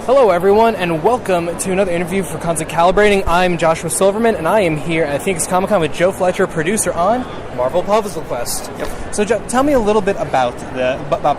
Hello, everyone, and welcome to another interview for Concept Calibrating. I'm Joshua Silverman, and I am here at Phoenix Comicon with Joe Fletcher, producer on Marvel Puzzle Quest. Yep. So, Joe, tell me a little bit about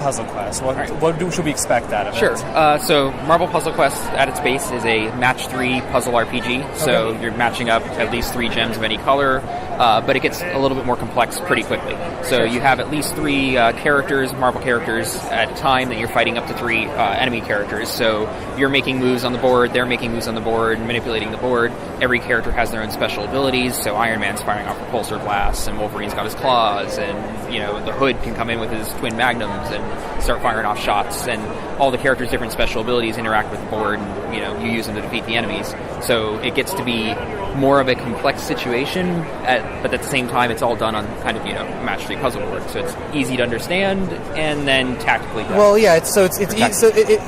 Puzzle Quest. What should we expect out of it? Sure. So, Marvel Puzzle Quest, at its base, is a match 3 puzzle RPG. So, you're matching up at least 3 gems of any color, but it gets a little bit more complex pretty quickly. So, you have at least 3 characters, Marvel characters, at a time that you're fighting up to 3 enemy characters. So, you're making moves on the board, they're making moves on the board, manipulating the board. Every character has their own special abilities, so Iron Man's firing off repulsor blasts, and Wolverine's got his claws, and, you know, the Hood can come in with his twin magnums and start firing off shots, and all the characters' different special abilities interact with the board, and, you know, you use them to defeat the enemies. So it gets to be more of a complex situation, but at the same time, it's all done on kind of, you know, match 3 puzzle board, so it's easy to understand, and then tactically done. Well, yeah,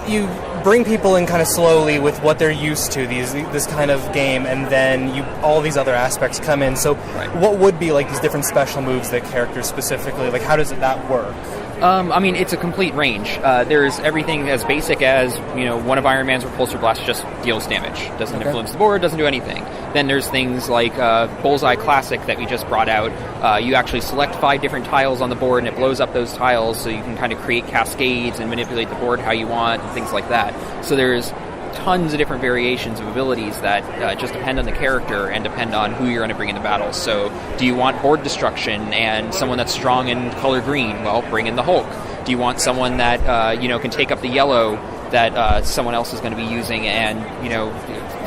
you bring people in kind of slowly with what they're used to, this kind of game, and then all these other aspects come in. So What would be like these different special moves that characters specifically, like how does that work? I mean, it's a complete range. There's everything as basic as, you know, one of Iron Man's repulsor blasts just deals damage. Doesn't influence the board, doesn't do anything. Then there's things like Bullseye Classic that we just brought out. You actually select 5 different tiles on the board, and it blows up those tiles, so you can kind of create cascades and manipulate the board how you want, and things like that. So there's tons of different variations of abilities that just depend on the character and depend on who you're going to bring into battle. So do you want board destruction and someone that's strong in color green? Well, bring in the Hulk. Do you want someone that can take up the yellow that someone else is going to be using and, you know,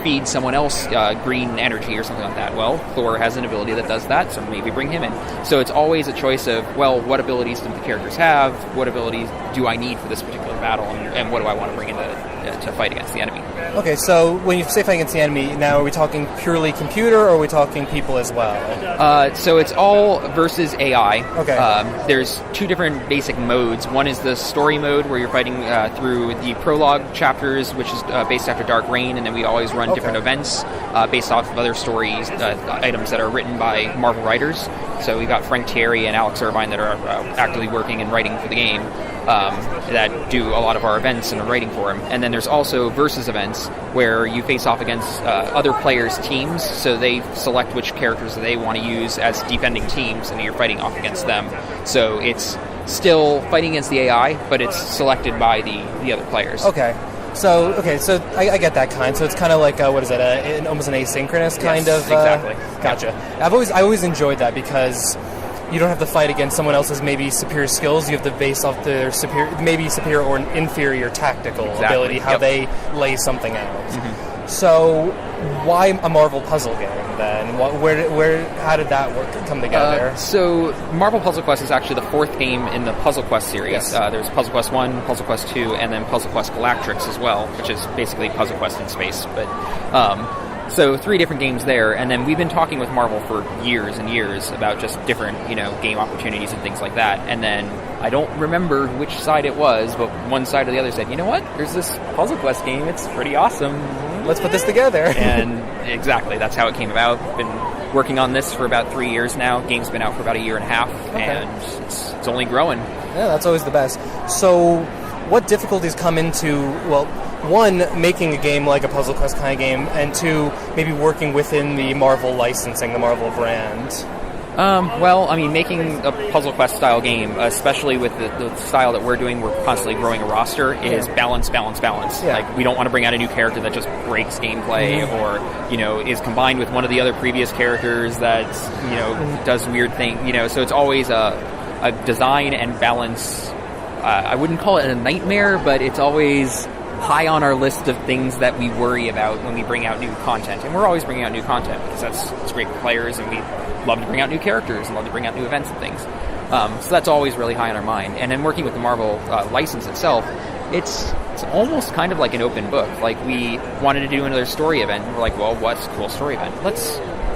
feed someone else green energy or something like that? Well, Thor has an ability that does that, so maybe bring him in. So it's always a choice of, well, what abilities do the characters have? What abilities do I need for this particular battle? And what do I want to bring in to fight against the enemy? Okay, so when you say fight against the enemy, now are we talking purely computer, or are we talking people as well? So it's all versus AI. Okay. There's 2 different basic modes. One is the story mode, where you're fighting through the prologue chapters, which is based after Dark Reign, and then we always run different events based off of other stories, items that are written by Marvel writers. So we've got Frank Thierry and Alex Irvine that are actively working and writing for the game, that do a lot of our events and are writing for them. And then there's also versus events, where you face off against other players' teams, so they select which characters they want to use as defending teams, and you're fighting off against them. So it's still fighting against the AI, but it's selected by the other players. Okay. So I get that kind. So it's kind of like almost an asynchronous kind of. Exactly. Gotcha. I always enjoyed that, because you don't have to fight against someone else's maybe superior skills. You have to base off their superior or inferior tactical ability, how they lay something out. Mm-hmm. So why a Marvel puzzle game then? How did that come together? So Marvel Puzzle Quest is actually the 4th game in the Puzzle Quest series. Yes. There's Puzzle Quest 1, Puzzle Quest 2, and then Puzzle Quest Galactrix as well, which is basically Puzzle Quest in space. But so 3 different games there, and then we've been talking with Marvel for years and years about just different, you know, game opportunities and things like that. And then I don't remember which side it was, but one side or the other said, you know what? There's this Puzzle Quest game. It's pretty awesome. Let's put this together. And exactly, that's how it came about. Been working on this for about 3 years now. Game's been out for about a year and a half, and it's only growing. Yeah, that's always the best. So what difficulties come into, well, 1, making a game like a Puzzle Quest kind of game, and 2, maybe working within the Marvel licensing, the Marvel brand? Well, I mean, making a Puzzle Quest style game, especially with the style that we're doing, we're constantly growing a roster, is balance. Yeah. Like, we don't want to bring out a new character that just breaks gameplay, or, you know, is combined with one of the other previous characters that, you know, does weird things, you know, so it's always a design and balance. I wouldn't call it a nightmare, but it's always high on our list of things that we worry about when we bring out new content. And we're always bringing out new content, because it's great for players, and we love to bring out new characters and love to bring out new events and things. So that's always really high on our mind. And then working with the Marvel license itself, it's almost kind of like an open book. Like, we wanted to do another story event, and we're like, well, what's a cool story event?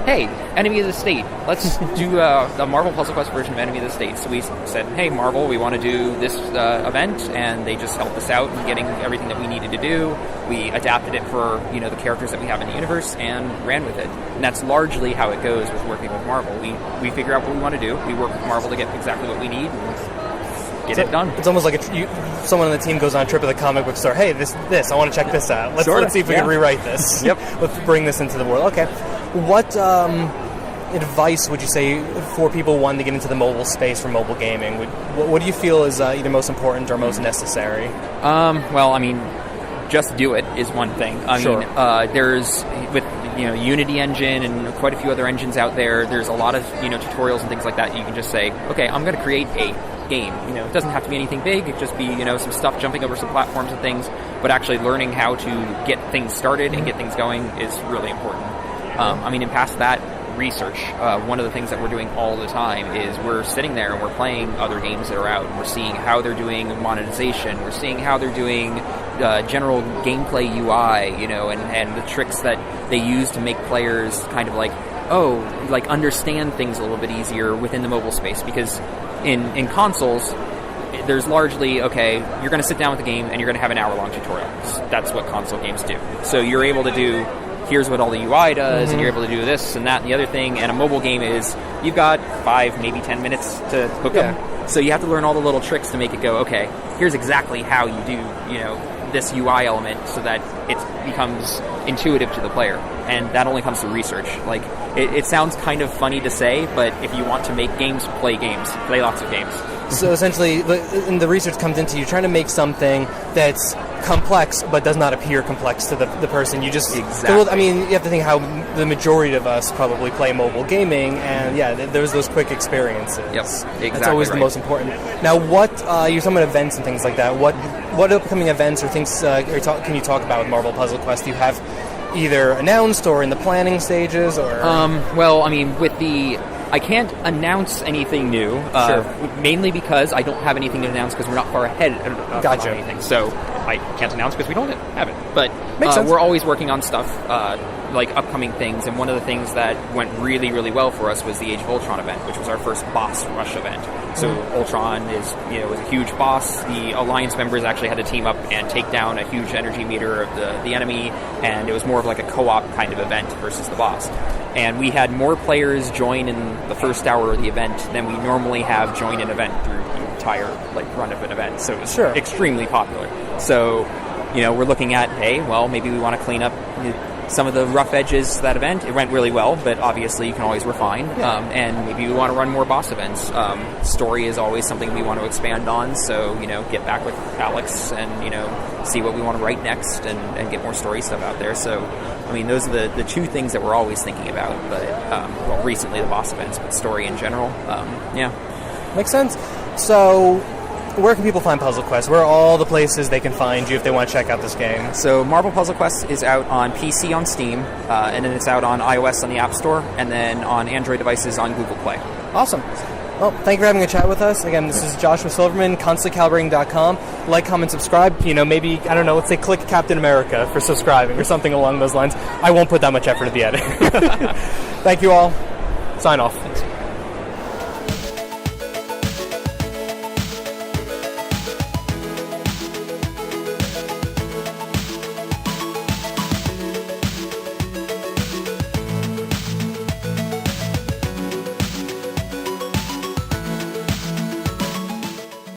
Hey, Enemy of the State. Let's do the Marvel Puzzle Quest version of Enemy of the State. So we said, hey, Marvel, we want to do this event, and they just helped us out in getting everything that we needed to do. We adapted it for, you know, the characters that we have in the universe and ran with it. And that's largely how it goes with working with Marvel. We figure out what we want to do. We work with Marvel to get exactly what we need. get it done. It's almost like someone on the team goes on a trip to the comic book store. Hey, this I want to check this out. Let's see if we can rewrite this. Yep. Let's bring this into the world. Okay. What advice would you say for people wanting to get into the mobile space for mobile gaming? What do you feel is either most important or most necessary? Well, I mean, just do it is one thing. I mean, there's with Unity engine and quite a few other engines out there. There's a lot of tutorials and things like that. You can just say, okay, I'm going to create a game. It doesn't have to be anything big. It could just be some stuff jumping over some platforms and things. But actually learning how to get things started and get things going is really important. I mean, and past that, research. One of the things that we're doing all the time is we're sitting there and we're playing other games that are out, and we're seeing how they're doing monetization. We're seeing how they're doing general gameplay UI, and the tricks that they use to make players kind of understand things a little bit easier within the mobile space. Because in consoles, there's largely, okay, you're going to sit down with the game and you're going to have an hour-long tutorial. That's what console games do. So you're able to do, here's what all the UI does, and you're able to do this and that and the other thing. And a mobile game is, you've got 5, maybe 10 minutes to hook them. So you have to learn all the little tricks to make it go, okay, here's exactly how you do, this UI element so that it becomes intuitive to the player. And that only comes through research. Like, it sounds kind of funny to say, but if you want to make games, play lots of games. So essentially, the research comes into you trying to make something that's complex but does not appear complex to the person. You just exactly. I mean, you have to think how the majority of us probably play mobile gaming, and there's those quick experiences. Yep, exactly. That's always the most important. Now, what you're talking about events and things like that. What upcoming events or things can you talk about with Marvel Puzzle Quest? Do you have either announced or in the planning stages, or? Well, I mean, I can't announce anything new, mainly because I don't have anything to announce because we're not far ahead of anything. So I can't announce because we don't have it. But we're always working on stuff, like upcoming things. And one of the things that went really, really well for us was the Age of Ultron event, which was our first boss rush event. So Ultron was a huge boss. The Alliance members actually had to team up and take down a huge energy meter of the enemy, and it was more of like a co-op kind of event versus the boss. And we had more players join in the first hour of the event than we normally have join an event through the entire run of an event. So it was extremely popular. So, we're looking at, hey, well, maybe we want to clean up some of the rough edges of that event. It went really well, but obviously you can always refine. And maybe we want to run more boss events. Story is always something we want to expand on. So, get back with Alex and, see what we want to write next and get more story stuff out there. So, I mean, those are the two things that we're always thinking about. But, recently the boss events, but story in general. Makes sense. So, where can people find Puzzle Quest? Where are all the places they can find you if they want to check out this game? So Marvel Puzzle Quest is out on PC on Steam, and then it's out on iOS on the App Store, and then on Android devices on Google Play. Awesome. Well, thank you for having a chat with us. Again, this is Joshua Silverman, constantlycalibrating.com. Like, comment, subscribe. Maybe, I don't know, let's say click Captain America for subscribing or something along those lines. I won't put that much effort into the editing. Thank you all. Sign off.